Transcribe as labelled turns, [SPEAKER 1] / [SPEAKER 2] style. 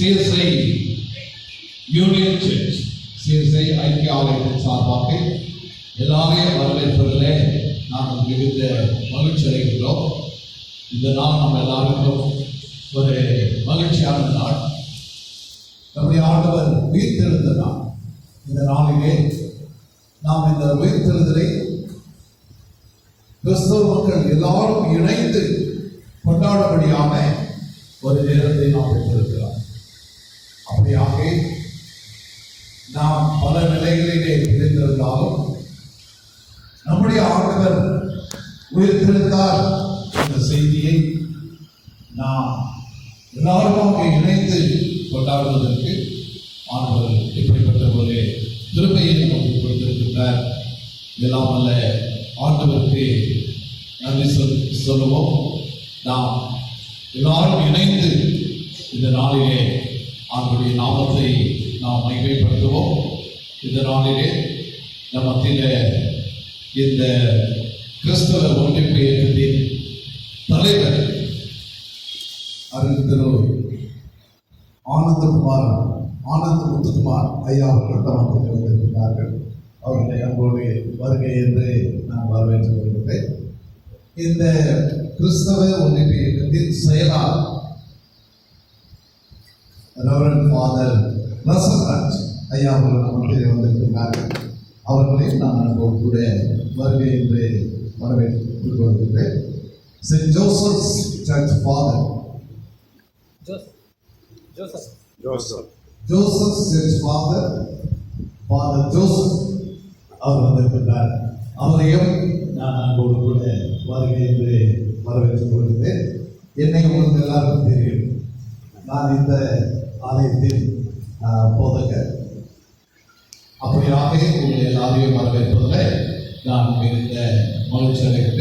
[SPEAKER 1] CSI union search, CSI ஐக்கிய ஆலயத்தின் சார்பாக எல்லாரையும் வரவேற்பதிலே நாங்கள் மிகுந்த மகிழ்ச்சி அடைகின்றோம். இந்த நாள் நம்ம எல்லாருக்கும் ஒரு மகிழ்ச்சியான நாள். நம்முடைய ஆண்டவர் உயிர்த்தெழுந்த நாள். இந்த நாளிலே நாம் இந்த உயிர்த்தெழுதலை கிறிஸ்தவ மக்கள் எல்லாரும் இணைந்து கொண்டாடும்படியான ஒரு நேரத்தை நாம் பெற்றிருக்கிறோம். அப்படியாக நாம் பல நிலைகளிலே பிரிந்திருந்தாலும் நம்முடைய ஆண்டவர் உயிர்த்தெழுந்தார் என்ற செய்தியை நாம் எல்லாருமாக இணைந்து கொண்டாடுவதற்கு ஆண்டவர் இப்படிப்பட்ட ஒரு திருப்பையை நமக்கு கொடுத்திருக்கின்றார். எல்லாம் அல்ல ஆண்டவருக்கு நன்றி சொல்லுவோம். நாம் எல்லாரும் இணைந்து இந்த நாளிலே ஆண்டவருடைய நாமத்தை நாம் மகிமைப்படுத்துவோம். இந்த நாளிலே நம் மத்தியிலே இந்த கிறிஸ்தவ ஒன்றிப்பு இயக்கத்தின் தலைவர் திரு ஆனந்த முத்துக்குமார் ஐயா அவர்கள் நமக்கு வந்திருக்கிறார்கள். அவர்களை அன்போடு வருகை என்று நான் வரவேற்று வருகிறேன். இந்த கிறிஸ்தவ ஒன்றிப்பு இயக்கத்தின் செயலாளர் ரெவரண்ட் ஃபாதர் ரசல்ராஜ் ஐயா அவர்கள் நமக்கு வந்திருக்கிறார்கள். அவர்களை நான் அன்போடு கூட வருகை என்று வரவேற்று வருகிறேன். Saint Joseph's church father Joseph church father Joseph அவர் வந்திருக்கிறார். அவரையும் நான் அன்போடு கூட வருகை என்று வரவேற்றுக் கொள்கிறேன். என்னை உங்களுக்கு எல்லாருக்கும் தெரியும், நான் இந்த ஆலயத்தின் போதகர். அப்படியாக உங்களை எல்லாரையும் வரவேற்பதில் நான் மிகுந்த மகிழ்ச்சி அடைகிறேன்.